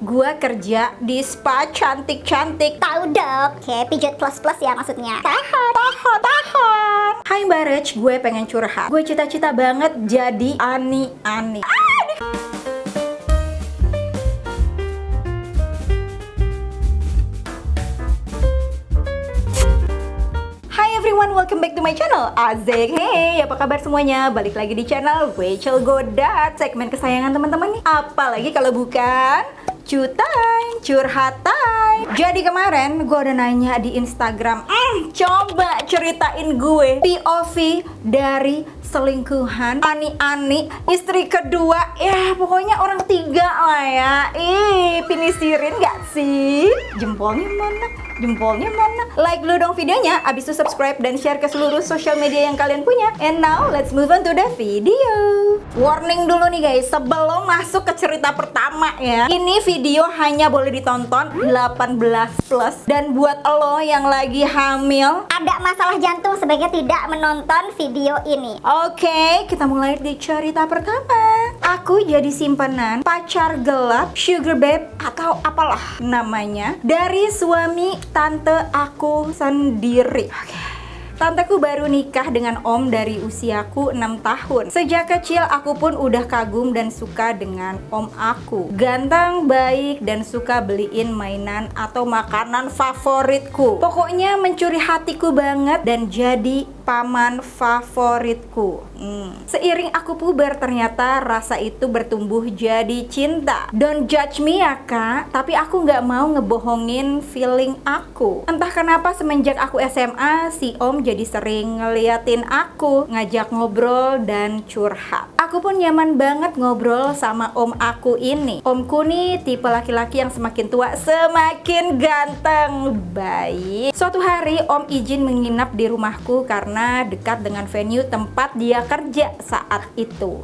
Gua kerja di spa cantik-cantik. Tahu dok, kayak pijat plus ya maksudnya. Tahan. Hai Mbak Rech, gue pengen curhat. Gue cita-cita banget jadi ani-ani. Hai everyone, welcome back to my channel. Azek, hey, apa kabar semuanya? Balik lagi di channel Rachel Godat, segmen kesayangan teman-teman nih. Apalagi kalau bukan Cutai, curhat time. Jadi kemarin gue udah nanya di Instagram, coba ceritain gue POV dari selingkuhan ani-ani istri kedua. Ya pokoknya orang tiga lah ya. Pinisirin gak sih? Jempolnya mana? Jempolnya mana? Like dulu dong videonya, abis itu subscribe dan share ke seluruh sosial media yang kalian punya. And now let's move on to the video. Warning dulu nih guys, sebelum masuk ke cerita pertama ya, ini video hanya boleh ditonton 18+. Dan buat lo yang lagi hamil, Ada masalah jantung sebaiknya tidak menonton video ini. oke, kita mulai di cerita pertama. Aku jadi simpanan pacar gelap, sugar babe atau apalah namanya, dari suami tante aku sendiri. Tanteku baru nikah dengan om dari usiaku 6 tahun. Sejak kecil aku pun udah kagum dan suka dengan om aku. Ganteng, baik, dan suka beliin mainan atau makanan favoritku. Pokoknya mencuri hatiku banget dan jadi paman favoritku. Seiring aku puber ternyata rasa itu bertumbuh jadi cinta. Don't judge me ya kak, tapi aku nggak mau ngebohongin feeling aku. Entah kenapa semenjak aku SMA, si om jadi sering ngeliatin aku, ngajak ngobrol dan curhat. Aku pun nyaman banget ngobrol sama om aku ini. Omku nih tipe laki-laki yang semakin tua semakin ganteng, baik. Suatu hari om izin menginap di rumahku karena dekat dengan venue tempat dia kerja saat itu.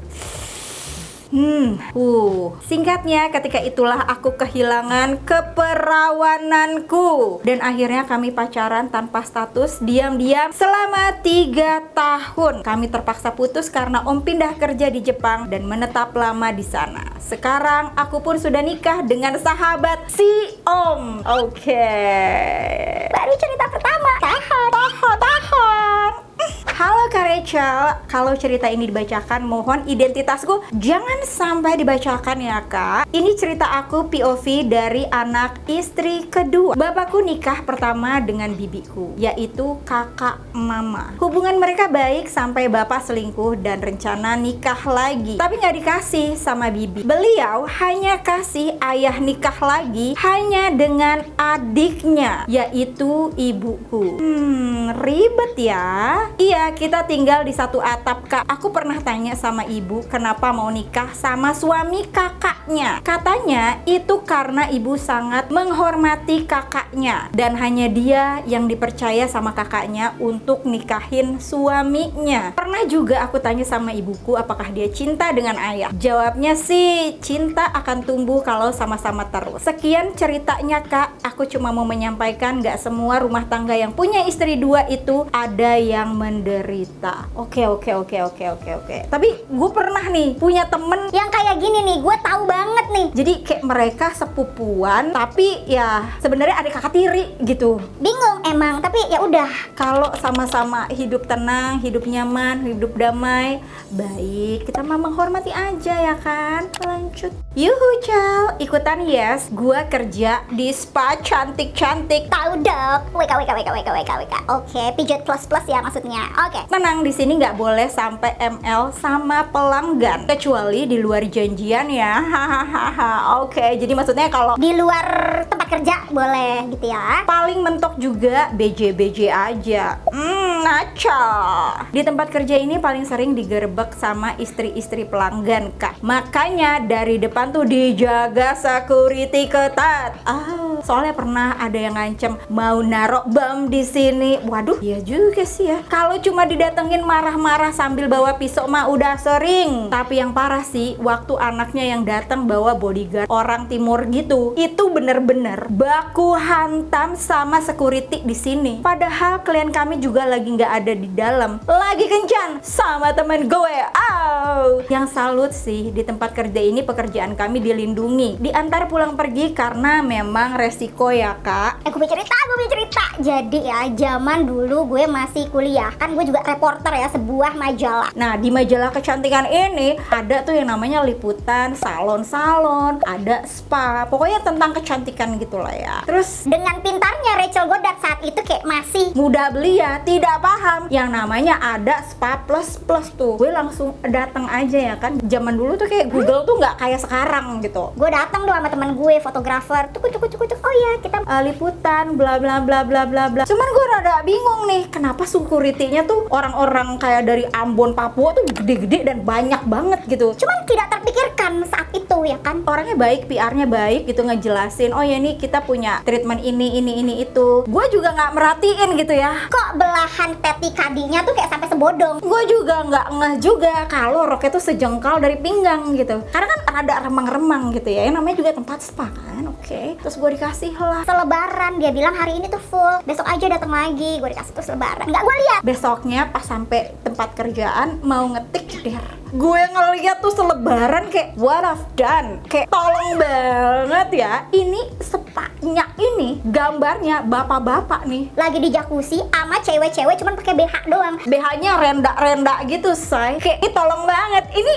Singkatnya ketika itulah aku kehilangan keperawananku dan akhirnya kami pacaran tanpa status diam-diam selama 3 tahun. Kami terpaksa putus karena om pindah kerja di Jepang dan menetap lama di sana. Sekarang aku pun sudah nikah dengan sahabat si om. Baru cerita pertama. Tahan. Halo Kak Rachel, kalau cerita ini dibacakan mohon identitasku jangan sampai dibacakan ya kak. Ini cerita aku POV dari anak istri kedua. Bapakku nikah pertama dengan bibiku, yaitu kakak mama. Hubungan mereka baik sampai bapak selingkuh dan rencana nikah lagi. Tapi nggak dikasih sama bibi. Beliau hanya kasih ayah nikah lagi hanya dengan adiknya, yaitu ibuku. Ribet ya. Iya, kita tinggal di satu atap kak. Aku pernah tanya sama ibu kenapa mau nikah sama suami kakaknya. Katanya itu karena ibu sangat menghormati kakaknya dan hanya dia yang dipercaya sama kakaknya untuk nikahin suaminya. Pernah juga aku tanya sama ibuku apakah dia cinta dengan ayah. Jawabnya sih cinta akan tumbuh kalau sama-sama terus. Sekian ceritanya kak. Aku cuma mau menyampaikan gak semua rumah tangga yang punya istri dua itu ada yang menderita. Oke. Tapi gue pernah nih punya temen Yang kayak gini nih, gue tahu banget nih. jadi kayak mereka sepupuan tapi ya sebenarnya adik kakak tiri gitu. Bingung emang, tapi ya udah. Kalau sama-sama hidup tenang, hidup nyaman, hidup damai, baik, kita mah menghormati aja ya kan. Lanjut. Yuhu Cal, ikutan yes. Gua kerja di spa cantik-cantik. Tahu dok. WK. Oke, pijat plus ya maksudnya. Oke. Tenang, di sini nggak boleh sampai ML sama pelanggan kecuali di luar janjian ya. Hahaha. Oke, jadi maksudnya kalau Di luar tempat kerja boleh gitu ya. paling mentok juga BJ aja. Naca. Di tempat kerja ini paling sering digerebek sama istri-istri pelanggan kak. Makanya dari depan tuh dijaga security ketat. Soalnya pernah ada yang ngancem mau narok bom di sini. Waduh, iya juga sih ya. Kalau cuma didatengin marah-marah sambil bawa pisau mah udah sering. Tapi yang parah sih, waktu anaknya yang datang bawa bodyguard orang timur gitu, itu bener-bener baku hantam sama security di sini. Padahal klien kami juga lagi nggak ada di dalam, lagi kencan sama temen gue. Yang salut sih, di tempat kerja ini pekerjaan kami dilindungi, diantar pulang pergi karena memang resiko ya kak. Gue punya cerita. Jadi ya, zaman dulu gue masih kuliah, kan gue juga reporter ya sebuah majalah. Nah, di majalah kecantikan ini ada tuh yang namanya liputan salon-salon, ada spa, pokoknya tentang kecantikan gitulah ya. Terus Dengan pintarnya Rachel Goddard saat itu kayak masih muda belia, tidak paham yang namanya ada spa plus tuh. Gue langsung datang aja ya kan. Zaman dulu tuh kayak Google tuh nggak kayak sekarang gitu. gue datang tuh sama temen gue fotografer. Tuk. Oh iya, kita Liputan bla bla bla bla bla bla. Cuman gue rada bingung nih, kenapa security-nya tuh orang-orang kayak dari Ambon, Papua tuh gede-gede dan banyak banget gitu. cuman tidak terpikirkan saat itu ya kan. Orangnya baik, PR-nya baik gitu, ngejelasin, oh ya ini kita punya treatment ini itu. Gue juga nggak merhatiin gitu ya. Kok belahan teti kadinya tuh kayak sampai sebodong. Gue juga nggak ngeh juga kalau roknya tuh sejengkal dari pinggang gitu. Karena kan rada remang-remang gitu ya. Yang namanya juga tempat spa kan, oke. Terus gue dikasih lah. Selebaran dia bilang hari ini tuh full, besok aja datang lagi. Gue dikasih tuh selebaran. Nggak gue lihat. Besoknya pas sampai tempat kerjaan mau ngetik der, gue ngeliat tuh selebaran kayak what I've done, kayak tolong banget ya, ini sepaknya ini gambarnya bapak-bapak nih Lagi di jacuzzi sama cewek-cewek cuman pakai BH doang. BH-nya renda-renda gitu say, kayak ini tolong banget, ini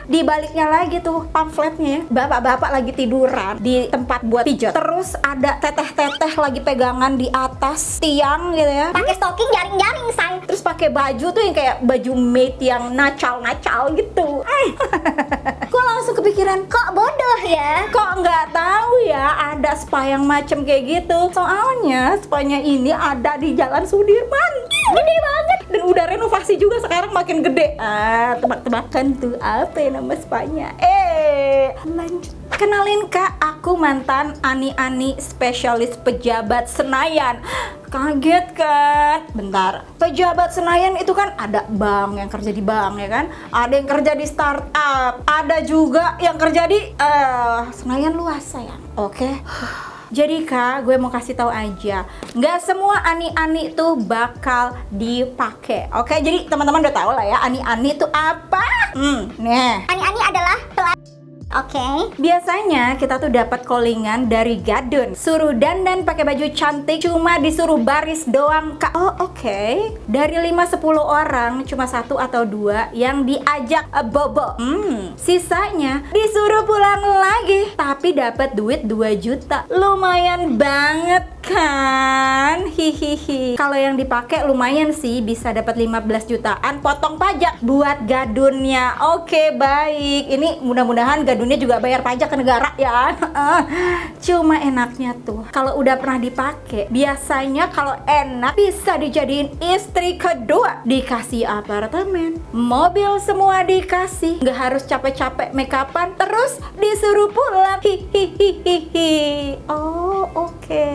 di baliknya lagi tuh pamfletnya, bapak-bapak lagi tiduran di tempat buat pijat. Terus ada teteh-teteh lagi pegangan di atas tiang gitu ya. Pakai stocking jaring-jaring say. Terus pakai baju tuh yang kayak baju maid yang nacal-nacal gitu. Gue langsung kepikiran, Kok bodoh ya? kok nggak tahu ya ada spa yang macem kayak gitu. Soalnya spanya ini ada di Jalan Sudirman, gede banget, dan udah renovasi juga sekarang makin gede. Tebak-tebakan tuh apa ya nama spanya? Lanjut. Kenalin kak, aku mantan ani-ani spesialis pejabat Senayan. Kaget kan? Bentar, pejabat Senayan itu kan ada bank, yang kerja di bank ya kan, ada yang kerja di startup, ada juga yang kerja di Senayan luas sayang. Oke. Jadi kak, gue mau kasih tahu aja, nggak semua ani-ani tuh bakal dipakai. Oke, jadi teman-teman udah tahu lah ya ani-ani itu apa. Nih. Ani-ani adalah Oke. Biasanya kita tuh dapat callingan dari gadun, suruh dandan pakai baju cantik, cuma disuruh baris doang kak. Oh oke. Dari 5-10 orang cuma 1 atau 2 yang diajak bobo. Sisanya disuruh pulang lagi, tapi dapat duit 2 juta. Lumayan banget kan? Hihihi. Kalau yang dipakai lumayan sih, bisa dapat 15 jutaan potong pajak buat gadunnya. Oke, baik. Ini mudah-mudahan gadunnya juga bayar pajak ke negara ya. Cuma enaknya tuh kalau udah pernah dipakai, biasanya kalau enak bisa dijadiin istri kedua. Dikasih apartemen, mobil semua dikasih, nggak harus capek-capek make upan, terus disuruh pulang. Hihihihi. Oh oke.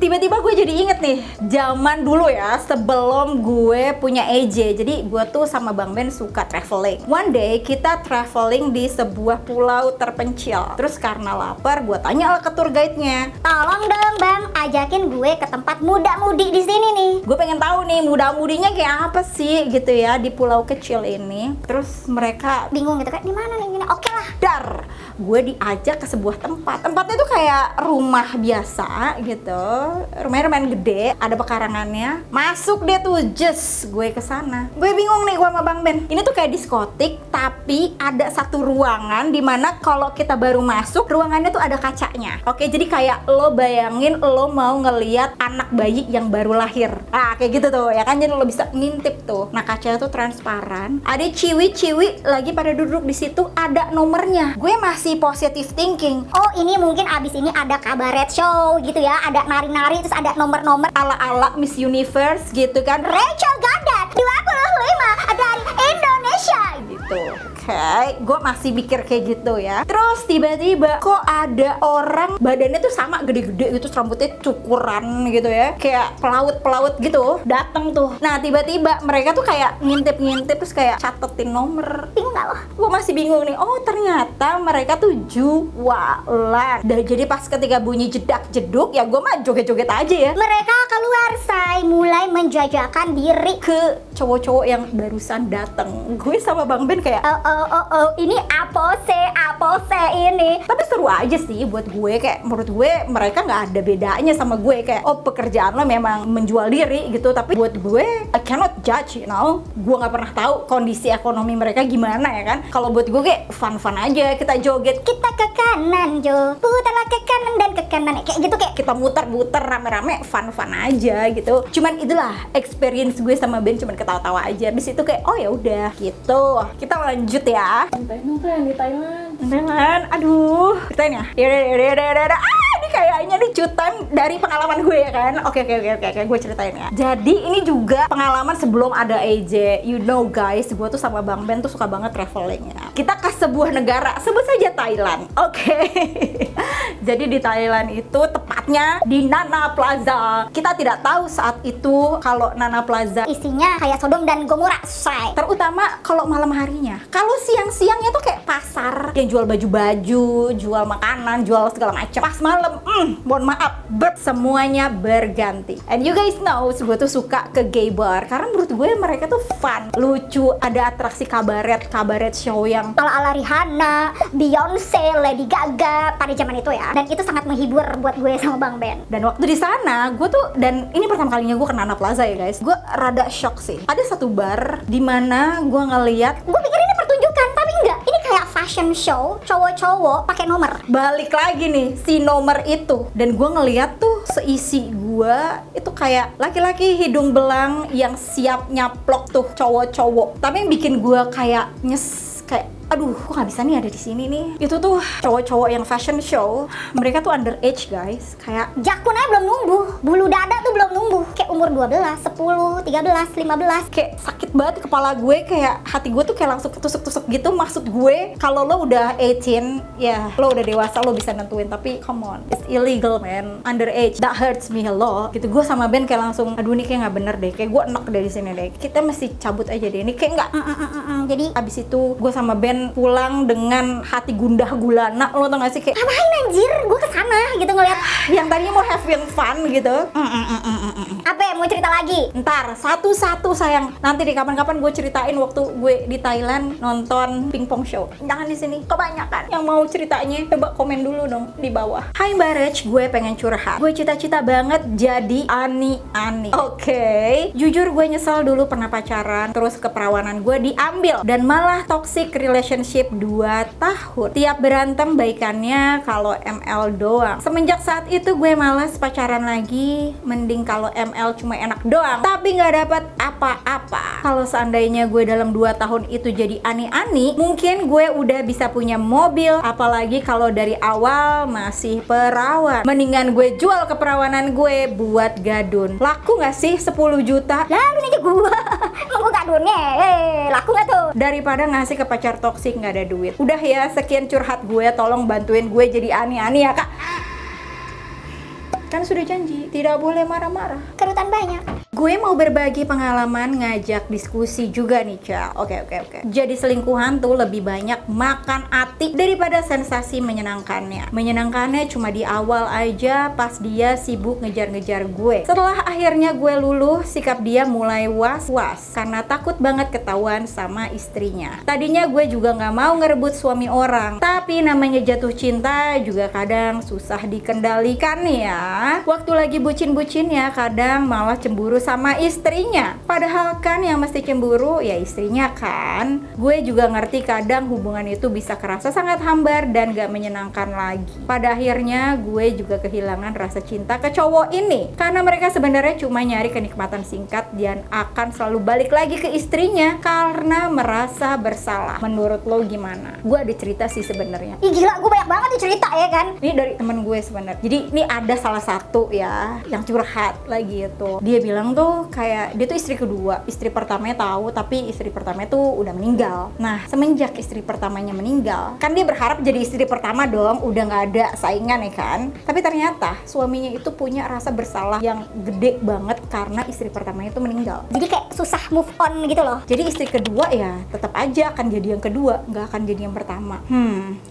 Tiba-tiba gue jadi inget nih, zaman dulu ya, sebelum gue punya EJ. Jadi gue tuh sama Bang Ben suka traveling. One day kita traveling di sebuah pulau terpencil. Terus karena lapar, gue tanya lah ke tour guide-nya, Tolong dong bang, ajakin gue ke tempat muda-mudi di sini nih. gue pengen tahu nih muda-mudinya kayak apa sih gitu ya di pulau kecil ini. Terus mereka Bingung gitu kan, di mana nih gini? Oke lah. dar, gue diajak ke sebuah tempat. Tempatnya tuh kayak rumah biasa gitu, rumahnya lumayan gede, ada pekarangannya. Masuk deh tuh, just gue ke sana. Gue bingung nih gue sama Bang Ben. Ini tuh kayak diskotik, tapi ada satu ruangan dimana kalau kita baru masuk, ruangannya tuh ada kacanya. Oke, jadi kayak lo bayangin lo mau ngeliat anak bayi yang baru lahir. Kayak gitu tuh ya kan, jadi lo bisa ngintip tuh. Nah, kacanya tuh transparan. Ada ciwi-ciwi lagi pada duduk di situ, ada nomornya. Gue masih positive thinking. Oh ini mungkin abis ini ada kabaret show gitu ya, ada nari-nari terus ada nomor-nomor. Ala-ala Miss Universe gitu kan. Rachel Goddard 25 dari Indonesia. Gitu. Oke, gue masih mikir kayak gitu ya. Terus tiba-tiba kok ada orang badannya tuh sama gede-gede gitu, rambutnya cukuran gitu ya, kayak pelaut-pelaut gitu, datang tuh. Nah tiba-tiba mereka tuh kayak ngintip-ngintip terus kayak catetin nomor. Tinggal loh. Gue masih bingung nih. Oh ternyata mereka tuh jualan. Dan jadi pas ketika bunyi jedak-jeduk ya gue mah joget-joget aja ya. Mereka keluar say, mulai menjajakan diri Ke cowok-cowok yang barusan datang. Gue sama Bang Ben kayak ini apa sih ini? tapi seru aja sih buat gue, kayak menurut gue mereka nggak ada bedanya sama gue, kayak oh pekerjaan lo memang menjual diri gitu, tapi buat gue I cannot judge, you know, gue nggak pernah tahu kondisi ekonomi mereka gimana ya kan. Kalau buat gue kayak fun aja, kita joget, Kita ke kanan Jo, putarlah ke kanan dan ke kanan, kayak gitu, kayak kita muter-muter rame-rame, fun aja gitu. Cuman itulah experience gue sama Ben, cuman ketawa-tawa aja. Habis itu kayak oh ya udah gitu. Kita lanjut ya. Nonton di Thailand. Thailand, aduh, ceritain ya. Yaudah. Ini kayaknya nih cutan dari pengalaman gue ya kan. Oke, gue ceritain ya. Jadi ini juga pengalaman sebelum ada AJ. You know guys, gue tuh sama Bang Ben tuh suka banget traveling ya. Kita ke sebuah negara, sebut saja Thailand. Oke. Jadi di Thailand itu tepatnya di Nana Plaza. Kita tidak tahu saat itu kalau Nana Plaza isinya kayak Sodom dan Gomora say. terutama kalau malam harinya. Kalau siang-siangnya tuh kayak pasar yang jual baju-baju, jual makanan, jual segala macam. Pas malam, mohon maaf, semuanya berganti. And you guys know, gue tuh suka ke gay bar karena menurut gue mereka tuh fun, lucu, ada atraksi kabaret show yang Ala-ala Rihanna, Beyonce, Lady Gaga pada zaman itu ya. Dan itu sangat menghibur buat gue sama Bang Ben. dan waktu di sana gue tuh, dan ini pertama kalinya gue ke Nana Plaza ya guys, gue rada shock sih. Ada satu bar di mana gue ngeliat Gue pikir ini pertunjukan, tapi enggak. Ini kayak fashion show, cowok-cowok pakai nomor. balik lagi nih si nomor itu, dan gue ngeliat tuh seisi gue itu kayak laki-laki hidung belang yang siap nyaplok tuh cowok-cowok. Tapi yang bikin gue kayak kayak aduh kok nggak bisa nih ada di sini nih, itu tuh cowok-cowok yang fashion show, mereka tuh underage guys, kayak Jakun aja belum numbuh, bulu dada tuh belum numbuh. Kayak umur 12, 10, 13, 15. kayak sakit banget kepala gue, kayak hati gue tuh kayak langsung ketusuk-tusuk gitu. Maksud gue kalau lo udah 18 ya lo udah dewasa, lo bisa nentuin, tapi come on, it's illegal man, underage, that hurts me a lot gitu. Gue sama Ben kayak langsung aduh ini kayak nggak bener deh, kayak gue enak dari sini deh, kita mesti cabut aja deh ini, kayak nggak. Jadi Abis itu gue sama Ben pulang dengan hati gundah gulana, lo tau gak sih, kayak ngapain anjir, gue kesana gitu ngeliat. yang tadinya mau having fun gitu. Apa ya, mau cerita lagi? Ntar satu-satu sayang, nanti di kapan-kapan gue ceritain waktu gue di Thailand nonton pingpong show. Jangan di sini, kebanyakan. Yang mau ceritanya coba komen dulu dong di bawah. Hai Mbak Rech, gue pengen curhat. Gue cita-cita banget jadi ani-ani. Oke. Jujur gue nyesel dulu pernah pacaran, terus keperawanan gue diambil dan malah toxic relationship 2 tahun. Tiap berantem baikannya kalau ML doang. Semenjak saat itu gue malas pacaran lagi, mending kalau ML cuma enak doang tapi nggak dapat apa-apa. Kalau seandainya gue dalam 2 tahun itu jadi ani-ani, mungkin gue udah bisa punya mobil, apalagi kalau dari awal masih perawan. Mendingan gue jual keperawanan gue buat gadun. Laku nggak sih 10 juta? Lalu aja gue mau gue gadunnya, laku gak tuh? Daripada ngasih ke pacar toksik nggak ada duit. Udah ya, sekian curhat gue, tolong bantuin gue jadi ani-ani ya kak. Kan sudah janji, tidak boleh marah-marah. Kerutan banyak. Gue mau berbagi pengalaman, ngajak diskusi juga nih, Ca. Oke. Jadi selingkuhan tuh lebih banyak makan hati daripada sensasi menyenangkannya. Menyenangkannya cuma di awal aja pas dia sibuk ngejar-ngejar gue. Setelah akhirnya gue luluh, sikap dia mulai was-was karena takut banget ketahuan sama istrinya. Tadinya gue juga nggak mau ngerebut suami orang, tapi namanya jatuh cinta juga kadang susah dikendalikan nih ya. Waktu lagi bucin-bucinnya kadang malah cemburu sama istrinya. Padahal kan yang mesti cemburu ya istrinya kan. Gue juga ngerti kadang hubungan itu bisa kerasa sangat hambar dan gak menyenangkan lagi. Pada akhirnya gue juga kehilangan rasa cinta ke cowok ini, karena mereka sebenarnya cuma nyari kenikmatan singkat dan akan selalu balik lagi ke istrinya karena merasa bersalah. Menurut lo gimana? Gue ada cerita sih sebenarnya. Ih gila, gue banyak banget nih cerita ya kan. Ini dari temen gue sebenarnya. Jadi ini ada salah satu ya yang curhat lagi itu. Dia bilang tuh tuh kayak dia tuh istri kedua. Istri pertamanya tahu, tapi istri pertamanya tuh udah meninggal. Nah, semenjak istri pertamanya meninggal, kan dia berharap jadi istri pertama dong, udah nggak ada saingan ya kan. Tapi ternyata suaminya itu punya rasa bersalah yang gede banget karena istri pertamanya itu meninggal. Jadi kayak susah move on gitu loh. Jadi istri kedua ya tetap aja akan jadi yang kedua, nggak akan jadi yang pertama.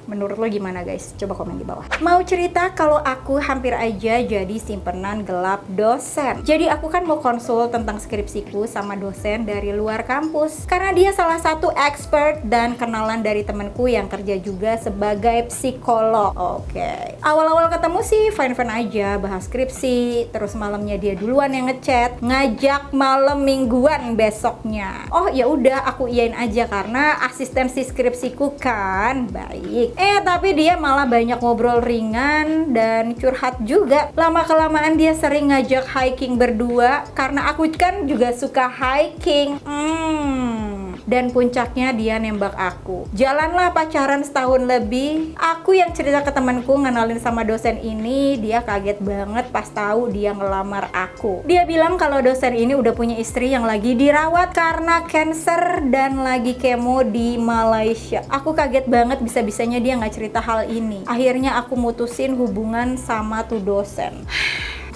Menurut lo gimana guys? Coba komen di bawah. Mau cerita kalau aku hampir aja jadi simpenan gelap dosen. Jadi aku kan mau konsul tentang skripsiku sama dosen dari luar kampus. Karena dia salah satu expert dan kenalan dari temanku yang kerja juga sebagai psikolog. Oke. Awal-awal ketemu sih fine-fine aja, bahas skripsi. Terus malamnya dia duluan yang ngechat, ngajak malam mingguan besoknya. Oh ya udah, aku iyain aja karena asistensi skripsiku kan baik. Tapi dia malah banyak ngobrol ringan dan curhat juga. Lama-kelamaan dia sering ngajak hiking berdua karena aku kan juga suka hiking. Dan puncaknya dia nembak aku. Jalanlah pacaran setahun lebih. Aku yang cerita ke temanku ngenalin sama dosen ini, dia kaget banget pas tahu dia ngelamar aku. Dia bilang kalau dosen ini udah punya istri yang lagi dirawat karena cancer dan lagi kemo di Malaysia. Aku kaget banget bisa-bisanya dia nggak cerita hal ini. Akhirnya aku mutusin hubungan sama tuh dosen.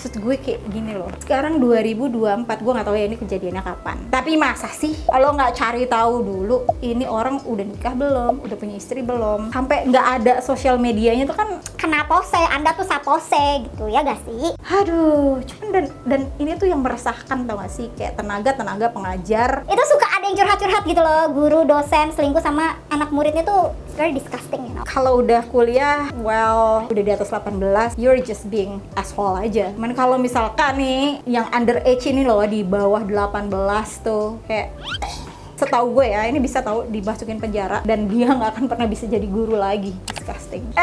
Maksud gue kayak gini loh, sekarang 2024, gue nggak tahu ya ini kejadiannya kapan. Tapi masa sih kalau nggak cari tahu dulu ini orang udah nikah belum, udah punya istri belum, sampai nggak ada sosial medianya tuh kan. Kenapa pose? Anda tuh sapose gitu ya gak sih? Aduh, cuman dan ini tuh yang meresahkan tau gak sih, kayak tenaga pengajar Itu suka ada yang curhat-curhat gitu loh, guru, dosen, selingkuh sama anak muridnya tuh very disgusting, you know. kalau udah kuliah, well, udah di atas 18, you're just being asshole aja. Kalau misalkan nih yang underage ini loh, di bawah 18 tuh kayak setahu gue ya, ini bisa tahu dimasukin penjara dan dia nggak akan pernah bisa jadi guru lagi. Disgusting.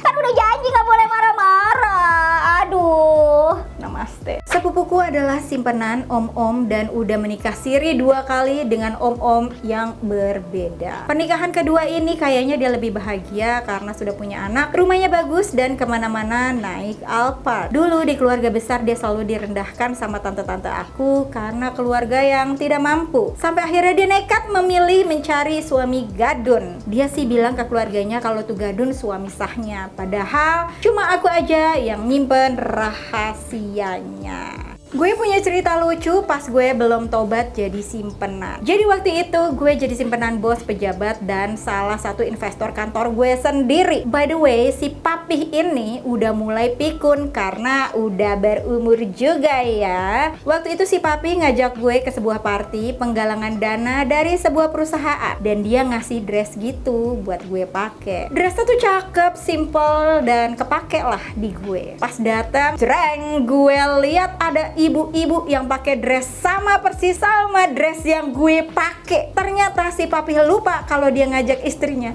Kan udah janji gak boleh marah-marah. Aduh. Namaste. Sepupuku adalah simpenan om-om dan udah menikah siri 2 kali dengan om-om yang berbeda. Pernikahan kedua ini kayaknya dia lebih bahagia karena sudah punya anak, rumahnya bagus dan kemana-mana naik Alphard. Dulu di keluarga besar dia selalu direndahkan sama tante-tante aku karena keluarga yang tidak mampu. Sampai akhirnya dia nekat memilih mencari suami gadun. Dia sih bilang ke keluarganya kalau tuh gadun suami sahnya. Padahal cuma aku aja yang nyimpen rahasianya. Gue punya cerita lucu pas gue belum tobat jadi simpenan. Jadi waktu itu gue jadi simpenan bos pejabat dan salah satu investor kantor gue sendiri. By the way, si papih ini udah mulai pikun karena udah berumur juga ya. Waktu itu si papih ngajak gue ke sebuah party penggalangan dana dari sebuah perusahaan dan dia ngasih dress gitu buat gue pakai. Dressnya tuh cakep, simple dan kepake lah di gue. Pas datang, jreng, gue lihat ada ibu-ibu yang pakai dress sama persis sama dress yang gue pakai. Ternyata si papih lupa kalau dia ngajak istrinya.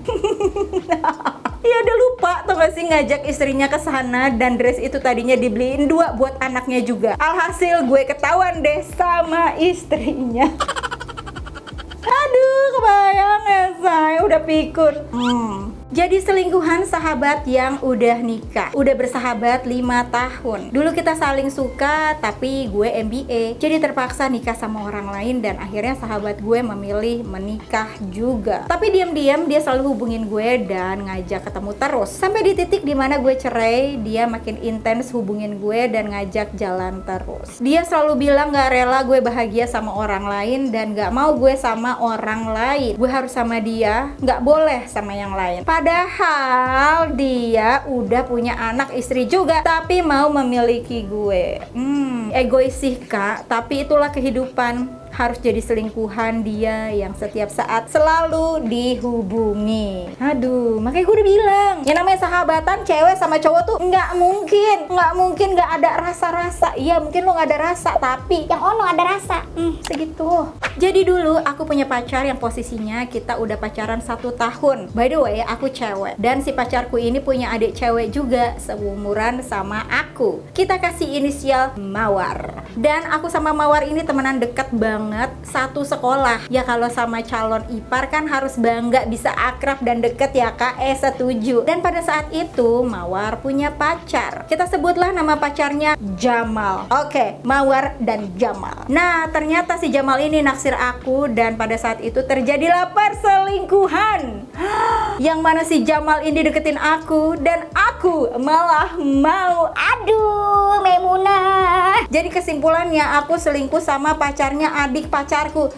Iya udah lupa tuh gak sih ngajak istrinya ke sana dan dress itu tadinya dibeliin 2 buat anaknya juga. Alhasil gue ketahuan deh sama istrinya. Aduh, kebayang ya saya udah pikun. Jadi selingkuhan sahabat yang udah nikah. Udah bersahabat 5 tahun. Dulu kita saling suka, tapi gue MBA. Jadi terpaksa nikah sama orang lain dan akhirnya sahabat gue memilih menikah juga. Tapi diam-diam dia selalu hubungin gue dan ngajak ketemu terus. Sampai di titik dimana gue cerai, dia makin intens hubungin gue dan ngajak jalan terus. Dia selalu bilang gak rela gue bahagia sama orang lain dan gak mau gue sama orang lain. Gue harus sama dia, gak boleh sama yang lain. Padahal dia udah punya anak istri juga, tapi mau memiliki gue. Egois sih kak, tapi itulah kehidupan. Harus jadi selingkuhan dia yang setiap saat selalu dihubungi. Aduh, makanya gue udah bilang, yang namanya sahabatan cewek sama cowok tuh nggak mungkin nggak ada rasa-rasa. Iya mungkin lo nggak ada rasa, tapi Yang ono ada rasa. segitu. Jadi dulu aku punya pacar yang posisinya kita udah pacaran 1 tahun. By the way, aku cewek dan si pacarku ini punya adik cewek juga seumuran sama aku. Kita kasih inisial Mawar. Dan aku sama Mawar ini temenan deket banget, satu sekolah. Ya kalau sama calon ipar kan harus bangga bisa akrab dan deket ya kak. Setuju. Dan pada saat itu Mawar punya pacar. Kita sebutlah nama pacarnya Jamal. Oke, Mawar dan Jamal. Nah, ternyata si Jamal ini naksir aku dan pada saat itu terjadilah perselingkuhan. Yang mana si Jamal ini deketin aku dan aku malah mau. Aduh, Memunah. Jadi kesimpulannya aku selingkuh sama pacarnya adik pacarku.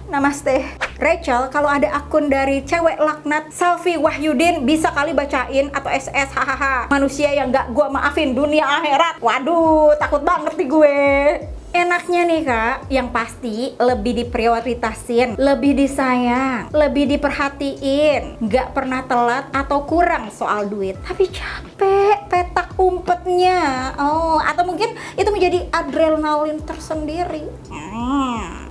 Namaste. Rachel, kalau ada akun dari cewek laknat Selfie Wahyudin bisa kali bacain atau SS hahaha. Manusia yang gak gua maafin dunia akhirat. Waduh, takut banget nih gue. Enaknya nih kak, yang pasti lebih diprioritasin, lebih disayang, lebih diperhatiin, gak pernah telat atau kurang soal duit. Tapi capek petak umpetnya. Atau mungkin itu menjadi adrenalin tersendiri.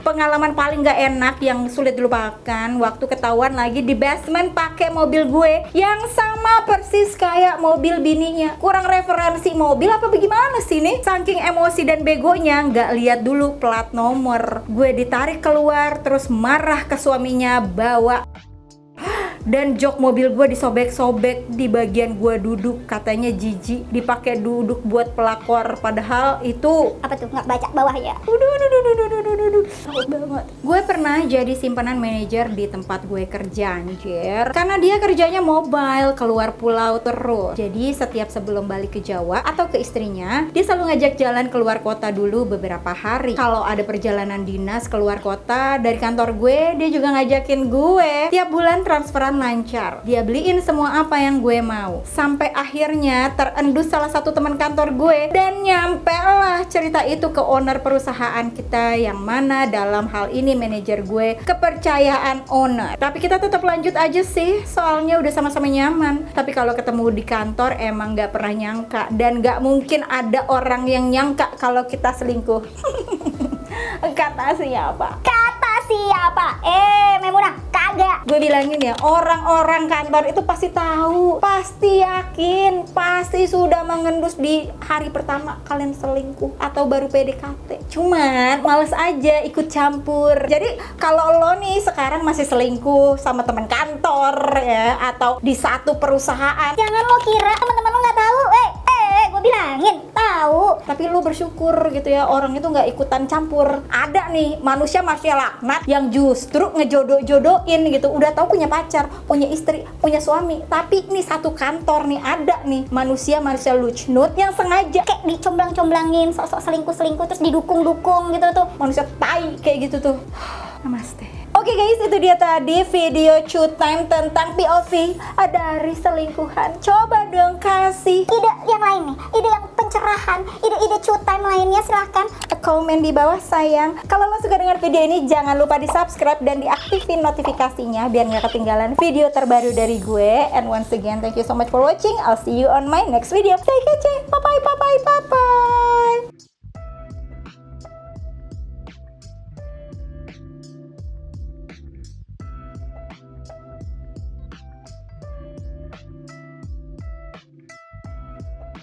Pengalaman paling gak enak yang sulit dilupakan waktu ketahuan lagi di basement pakai mobil gue yang sama persis kayak mobil bininya. Kurang referensi mobil apa bagaimana sih nih? Saking emosi dan begonya nggak lihat dulu plat nomor. Gue ditarik keluar terus marah ke suaminya bawa dan jok mobil gue disobek-sobek di bagian gue duduk, katanya jijik dipakai duduk buat pelakor, padahal itu Apa tuh, nggak baca bawah ya? takut banget. Gue pernah jadi simpanan manajer di tempat gue kerja anjir, karena dia kerjanya mobile, keluar pulau terus. Jadi setiap sebelum balik ke Jawa atau ke istrinya, dia selalu ngajak jalan keluar kota dulu beberapa hari. Kalau ada perjalanan dinas keluar kota dari kantor gue, dia juga ngajakin gue. Tiap bulan transferan lancar, dia beliin semua apa yang gue mau. Sampai akhirnya terendus salah satu teman kantor gue dan nyampe lah cerita itu ke owner perusahaan kita, yang mana dalam hal ini manajer gue kepercayaan owner. Tapi kita tetap lanjut aja sih, soalnya udah sama-sama nyaman. Tapi kalau ketemu di kantor emang gak pernah nyangka, dan gak mungkin ada orang yang nyangka kalau kita selingkuh. Kata siapa? Kata siapa? Memunah, kagak. Gue bilangin ya, orang-orang kantor itu pasti tahu, pasti yakin, pasti sudah mengendus di hari pertama kalian selingkuh atau baru PDKT. Cuman males aja ikut campur. Jadi kalau lo nih sekarang masih selingkuh sama teman kantor ya, atau di satu perusahaan, Jangan lo kira teman-teman lo nggak tahu. Gue bilangin tahu. tapi lu bersyukur gitu ya, orang itu nggak ikutan campur. Ada nih manusia laknat yang justru ngejodoh-jodohin gitu, udah tahu punya pacar, punya istri, punya suami, tapi nih satu kantor nih ada nih manusia lucnut yang sengaja Kayak dicomblang-comblangin, sok-sok selingkuh-selingkuh terus didukung-dukung gitu tuh. manusia tai kayak gitu tuh. Namaste. Oke guys, itu dia tadi video Chew Time tentang POV dari selingkuhan. Coba dong kasih Ide yang lain nih, ide yang pencerahan, ide-ide Chew Time lainnya silahkan. komen di bawah sayang. Kalau lo suka dengan video ini, jangan lupa di subscribe dan diaktifin notifikasinya biar nggak ketinggalan video terbaru dari gue. And once again, thank you so much for watching. I'll see you on my next video. Stay kece. Bye bye bye bye bye bye.